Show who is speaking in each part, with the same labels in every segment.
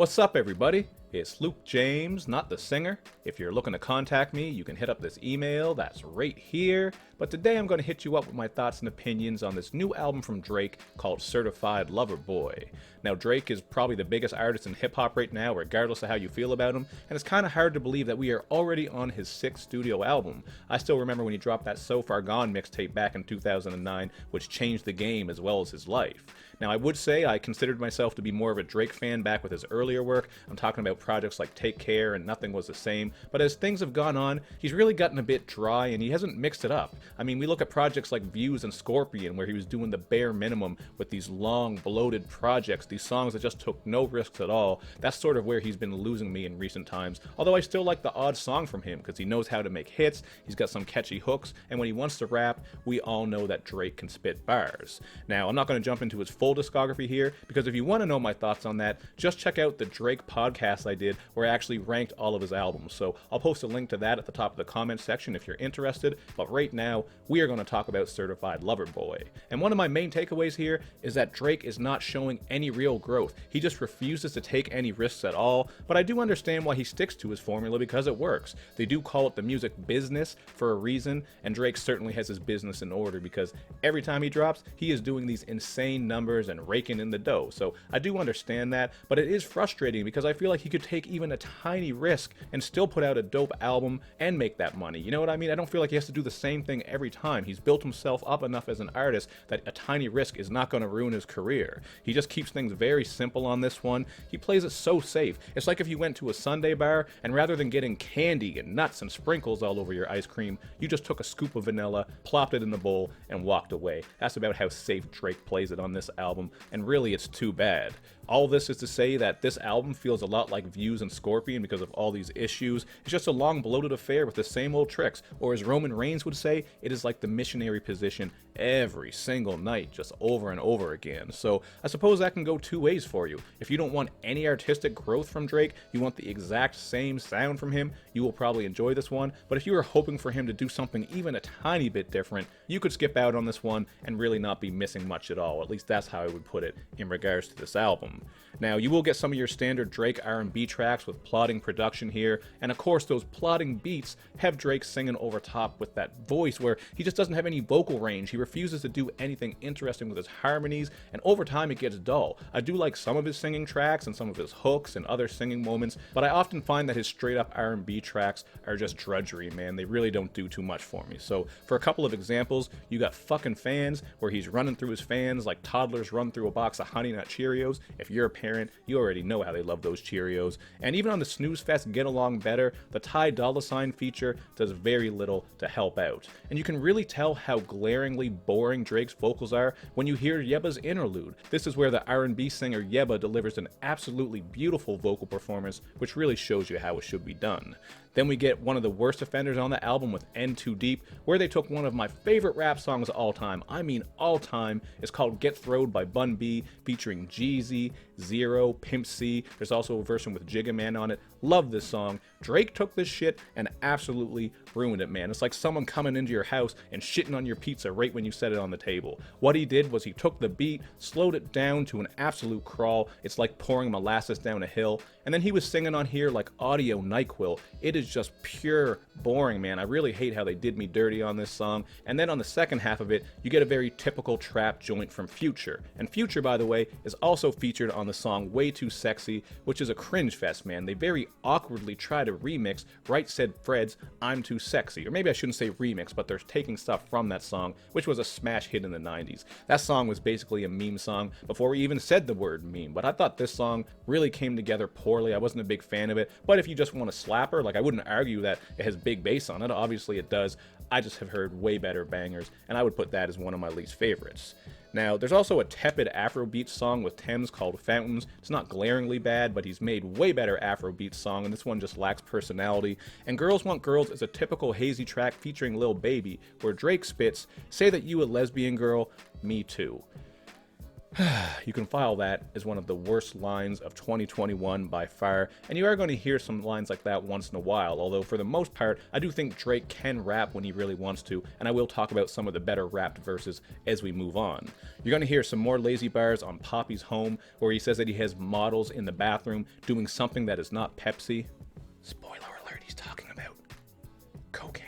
Speaker 1: What's up, everybody? It's Luke James, not the singer. If you're looking to contact me, you can hit up this email that's right here. But today I'm going to hit you up with my thoughts and opinions on this new album from Drake called Certified Lover Boy. Now, Drake is probably the biggest artist in hip-hop right now, regardless of how you feel about him, and it's kind of hard to believe that we are already on his 6th studio album. I still remember when he dropped that So Far Gone mixtape back in 2009, which changed the game as well as his life. Now, I would say I considered myself to be more of a Drake fan back with his earlier work. I'm talking about projects like Take Care and Nothing Was the Same, but as things have gone on, he's really gotten a bit dry and he hasn't mixed it up. I mean, we look at projects like Views and Scorpion, where he was doing the bare minimum with these long, bloated projects, these songs that just took no risks at all. That's sort of where he's been losing me in recent times, although I still like the odd song from him because he knows how to make hits, he's got some catchy hooks, and when he wants to rap, we all know that Drake can spit bars. Now, I'm not going to jump into his full discography here, because if you want to know my thoughts on that, just check out the Drake podcast I did where I actually ranked all of his albums. So I'll post a link to that at the top of the comment section if you're interested, but right now we are going to talk about Certified Lover Boy. And one of my main takeaways here is that Drake is not showing any real growth. He just refuses to take any risks at all, but I do understand why he sticks to his formula because it works. They do call it the music business for a reason, and Drake certainly has his business in order because every time he drops, he is doing these insane numbers and raking in the dough. So I do understand that, but it is frustrating because I feel like he could take even a tiny risk and still put out a dope album and make that money. You know what I mean? I don't feel like he has to do the same thing every time. He's built himself up enough as an artist that a tiny risk is not going to ruin his career. He just keeps things very simple on this one. He plays it so safe. It's like if you went to a sundae bar and rather than getting candy and nuts and sprinkles all over your ice cream, you just took a scoop of vanilla, plopped it in the bowl, and walked away. That's about how safe Drake plays it on this album, and really it's too bad. All this is to say that this album feels a lot like Views and Scorpion because of all these issues. It's just a long bloated affair with the same old tricks, or as Roman Reigns would say, it is like the missionary position every single night, just over and over again. So I suppose that can go two ways for you. If you don't want any artistic growth from Drake, you want the exact same sound from him, you will probably enjoy this one. But if you are hoping for him to do something even a tiny bit different, you could skip out on this one and really not be missing much at all. At least that's how I would put it in regards to this album. Now, you will get some of your standard Drake R&B tracks with plodding production here, and of course those plodding beats have Drake singing over top with that voice where he just doesn't have any vocal range. He refuses to do anything interesting with his harmonies, and over time it gets dull. I do like some of his singing tracks and some of his hooks and other singing moments, but I often find that his straight up R&B tracks are just drudgery, man. They really don't do too much for me. So for a couple of examples, you got Fucking Fans, where he's running through his fans like toddlers run through a box of Honey Nut Cheerios. If you're a parent, you already know how they love those Cheerios. And even on the Snooze Fest Get Along Better, the Ty Dolla $ign feature does very little to help out. And you can really tell how glaringly boring Drake's vocals are when you hear Yebba's interlude. This is where the R&B singer Yebba delivers an absolutely beautiful vocal performance, which really shows you how it should be done. Then we get one of the worst offenders on the album with N Too Deep, where they took one of my favorite rap songs of all time. I mean all time. It's called Get Throwed by Bun B, featuring Jeezy, Zero, Pimp C. There's also a version with Jigga Man on it. Love this song. Drake took this shit and absolutely ruined it, man. It's like someone coming into your house and shitting on your pizza right when you set it on the table. What he did was he took the beat, slowed it down to an absolute crawl. It's like pouring molasses down a hill. And then he was singing on here like audio NyQuil. It is just pure boring, man. I really hate how they did me dirty on this song. And then on the second half of it, you get a very typical trap joint from Future. And Future, by the way, is also featured on the song Way Too Sexy, which is a cringe fest, man. They very awkwardly try to remix Right Said Fred's I'm Too Sexy. Or maybe I shouldn't say remix, but they're taking stuff from that song, which was a smash hit in the 90s. That song was basically a meme song before we even said the word meme. But I thought this song really came together poorly. I wasn't a big fan of it. But if you just want a slapper, like I wouldn't argue that it has big bass on it. Obviously it does. I just have heard way better bangers, and I would put that as one of my least favorites. Now, there's also a tepid Afrobeat song with Thames called Fountains. It's not glaringly bad, but he's made way better Afrobeat song, and this one just lacks personality. And Girls Want Girls is a typical hazy track featuring Lil Baby, where Drake spits, "Say that you a lesbian girl, me too." You can file that as one of the worst lines of 2021 by far, and you are going to hear some lines like that once in a while, although for the most part, I do think Drake can rap when he really wants to, and I will talk about some of the better rapped verses as we move on. You're going to hear some more lazy bars on Poppy's Home, where he says that he has models in the bathroom doing something that is not Pepsi. Spoiler alert, he's talking about cocaine.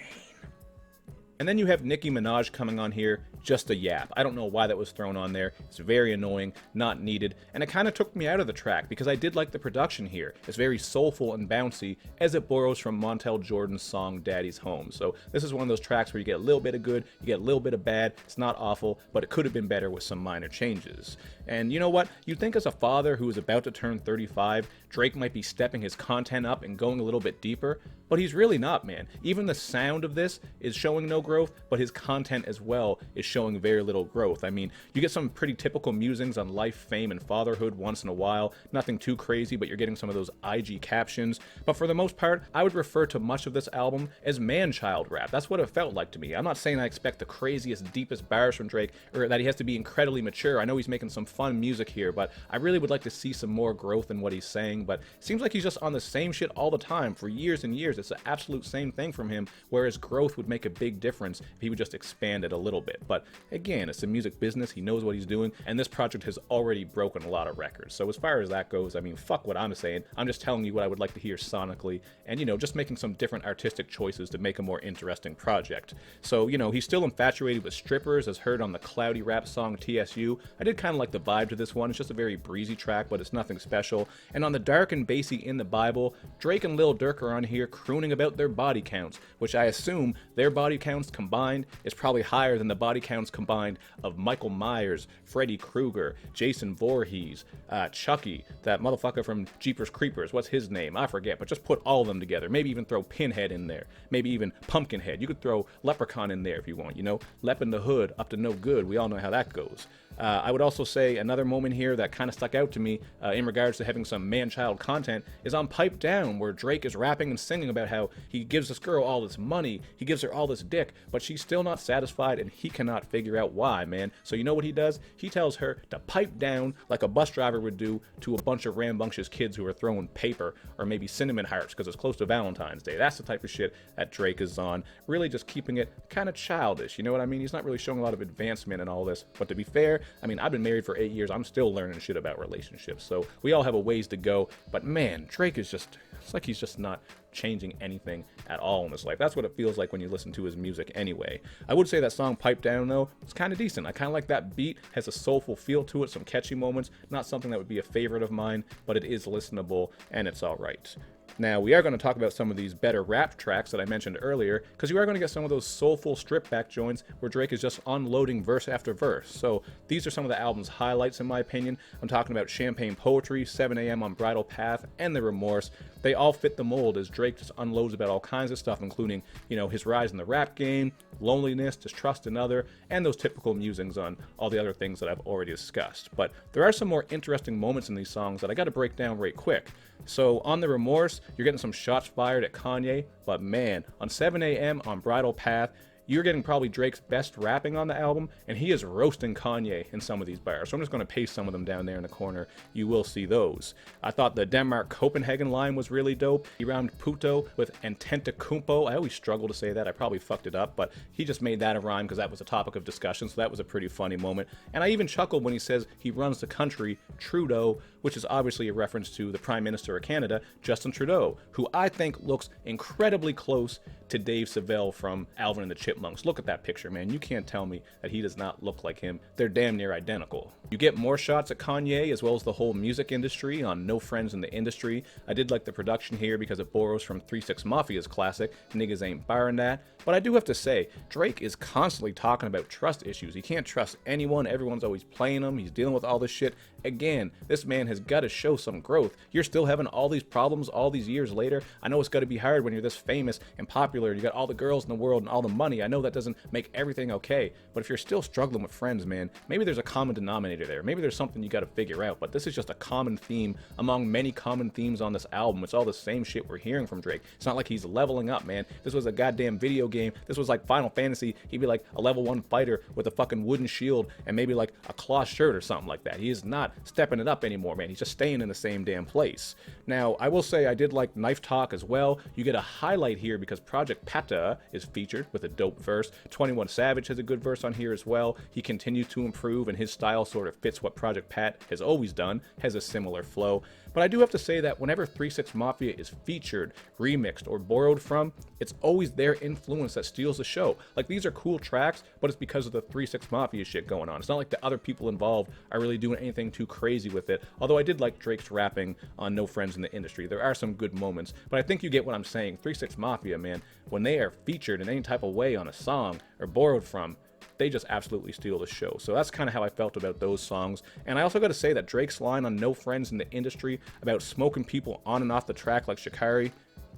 Speaker 1: And then you have Nicki Minaj coming on here, just a yap. I don't know why that was thrown on there. It's very annoying, not needed, and it kind of took me out of the track because I did like the production here. It's very soulful and bouncy as it borrows from Montel Jordan's song Daddy's Home. So this is one of those tracks where you get a little bit of good, you get a little bit of bad. It's not awful, but it could have been better with some minor changes. And you know what? You'd think as a father who is about to turn 35, Drake might be stepping his content up and going a little bit deeper, but he's really not, man. Even the sound of this is showing no growth, but his content as well is showing very little growth. I mean, you get some pretty typical musings on life, fame, and fatherhood once in a while. Nothing too crazy, but you're getting some of those IG captions. But for the most part, I would refer to much of this album as man-child rap. That's what it felt like to me. I'm not saying I expect the craziest, deepest bars from Drake, or that he has to be incredibly mature. I know he's making some fun music here, but I really would like to see some more growth in what he's saying. But it seems like he's just on the same shit all the time for years and years. It's the absolute same thing from him, whereas growth would make a big difference if he would just expand it a little bit. But again, it's a music business. He knows what he's doing, and this project has already broken a lot of records. So as far as that goes, I mean, fuck what I'm saying. I'm just telling you what I would like to hear sonically, and, you know, just making some different artistic choices to make a more interesting project. So, you know, he's still infatuated with strippers, as heard on the cloudy rap song TSU. I did kind of like the vibe to this one. It's just a very breezy track, but it's nothing special. And on the dark and bassy In the Bible, Drake and Lil Durk are on here crooning about their body counts, which I assume their body counts combined is probably higher than the body counts combined of Michael Myers, Freddy Krueger, Jason Voorhees, Chucky, that motherfucker from Jeepers Creepers. What's his name? I forget, but just put all of them together. Maybe even throw Pinhead in there. Maybe even Pumpkinhead. You could throw Leprechaun in there if you want, you know? Lep in the hood, up to no good. We all know how that goes. I would also say another moment here that kind of stuck out to me in regards to having some man-child content is on Pipe Down, where Drake is rapping and singing about how he gives this girl all this money, he gives her all this dick, but she's still not satisfied and he cannot figure out why, man. So you know what he does? He tells her to pipe down like a bus driver would do to a bunch of rambunctious kids who are throwing paper or maybe cinnamon hearts because it's close to Valentine's Day. That's the type of shit that Drake is on. Really just keeping it kind of childish, you know what I mean? He's not really showing a lot of advancement in all this, but to be fair, I mean, I've been married for 8 years. I'm still learning shit about relationships. So we all have a ways to go. But man, Drake is just, it's like he's just not changing anything at all in his life. That's what it feels like when you listen to his music anyway. I would say that song Pipe Down, though, it's kind of decent. I kind of like that beat. Has a soulful feel to it, some catchy moments. Not something that would be a favorite of mine, but it is listenable and it's all right. Now, we are going to talk about some of these better rap tracks that I mentioned earlier, because you are going to get some of those soulful strip-back joints where Drake is just unloading verse after verse. So these are some of the album's highlights, in my opinion. I'm talking about Champagne Poetry, 7 a.m. on Bridle Path, and The Remorse. They all fit the mold as Drake just unloads about all kinds of stuff, including, you know, his rise in the rap game, loneliness, distrust in other, and those typical musings on all the other things that I've already discussed. But there are some more interesting moments in these songs that I got to break down right quick. So on The Remorse, you're getting some shots fired at Kanye, but man, on 7 a.m. on Bridle Path, you're getting probably Drake's best rapping on the album, and he is roasting Kanye in some of these bars. So I'm just going to paste some of them down there in the corner. You will see those. I thought the Denmark-Copenhagen line was really dope. He rhymed puto with Antetokounmpo. I always struggle to say that. I probably fucked it up, but he just made that a rhyme because that was a topic of discussion, so that was a pretty funny moment. And I even chuckled when he says he runs the country, Trudeau, which is obviously a reference to the Prime Minister of Canada, Justin Trudeau, who I think looks incredibly close to Dave Seville from Alvin and the Chipmunks. Look at that picture, man. You can't tell me that he does not look like him. They're damn near identical. You get more shots at Kanye as well as the whole music industry on No Friends in the Industry. I did like the production here because it borrows from 3 6 Mafia's classic, Niggas Ain't Barring That. But I do have to say, Drake is constantly talking about trust issues. He can't trust anyone. Everyone's always playing him. He's dealing with all this shit. Again, this man has got to show some growth. You're still having all these problems all these years later. I know it's got to be hard when you're this famous and popular. You got all the girls in the world and all the money. I know that doesn't make everything okay. But if you're still struggling with friends, man, maybe there's a common denominator there. Maybe there's something you got to figure out. But this is just a common theme among many common themes on this album. It's all the same shit we're hearing from Drake. It's not like he's leveling up, man. This was a goddamn video game. This was like Final Fantasy. He'd be like a level 1 fighter with a fucking wooden shield and maybe like a cloth shirt or something like that. He is not stepping it up anymore, man. He's just staying in the same damn place. Now, I will say I did like Knife Talk as well. You get a highlight here because Project Pata is featured with a dope verse. 21 Savage has a good verse on here as well. He continues to improve and his style sort of fits what Project Pat has always done, has a similar flow. But I do have to say that whenever 3 6 Mafia is featured, remixed, or borrowed from, it's always their influence that steals the show. Like, these are cool tracks, but it's because of the 3 6 Mafia shit going on. It's not like the other people involved are really doing anything too crazy with it, although I did like Drake's rapping on No Friends in the Industry. There are some good moments, but I think you get what I'm saying. 3 6 Mafia, man, when they are featured in any type of way on a song or borrowed from, they just absolutely steal the show. So that's kind of how I felt about those songs. And I also got to say that Drake's line on No Friends in the Industry about smoking people on and off the track like Sha'Carri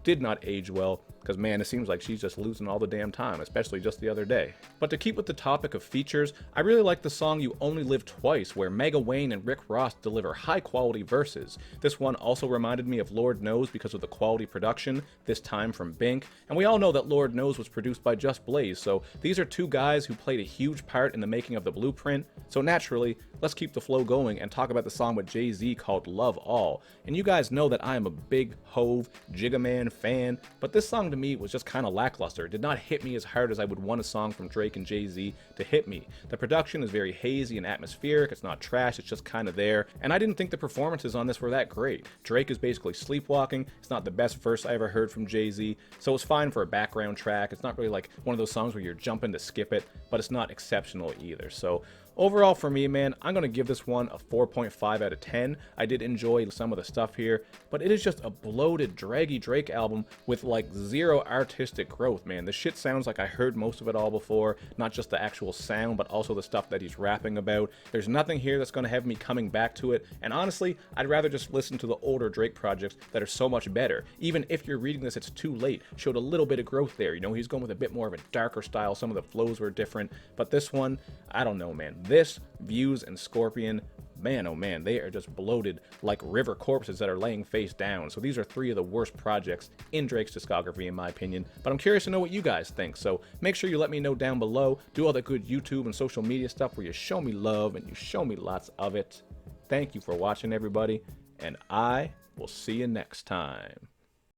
Speaker 1: did not age well, because man, it seems like she's just losing all the damn time, especially just the other day. But to keep with the topic of features, I really like the song You Only Live Twice, where Mega Wayne and Rick Ross deliver high quality verses. This one also reminded me of Lord Knows because of the quality production, this time from Bink, and we all know that Lord Knows was produced by Just Blaze, so these are two guys who played a huge part in the making of the Blueprint, so naturally, let's keep the flow going and talk about the song with Jay-Z called Love All. And you guys know that I am a big Hove, Jigga Man fan, but this song to me was just kind of lackluster. It did not hit me as hard as I would want a song from Drake and Jay-Z to hit me. The production is very hazy and atmospheric, it's not trash, it's just kind of there, and I didn't think the performances on this were that great. Drake is basically sleepwalking, it's not the best verse I ever heard from Jay-Z, so it's fine for a background track. It's not really like one of those songs where you're jumping to skip it, but it's not exceptional either. So overall for me, man, I'm going to give this one a 4.5 out of 10. I did enjoy some of the stuff here, but it is just a bloated, draggy Drake album with like zero artistic growth, man. The shit sounds like I heard most of it all before, not just the actual sound, but also the stuff that he's rapping about. There's nothing here that's going to have me coming back to it, and honestly, I'd rather just listen to the older Drake projects that are so much better. Even if you're reading this, it's too late. Showed a little bit of growth there, you know, he's going with a bit more of a darker style, some of the flows were different, but this one, I don't know, man. This, Views, and Scorpion, man, oh man, they are just bloated like river corpses that are laying face down. So these are 3 of the worst projects in Drake's discography in my opinion, but I'm curious to know what you guys think, so make sure you let me know down below. Do all that good YouTube and social media stuff where you show me love and you show me lots of it. Thank you for watching, everybody, and I will see you next time.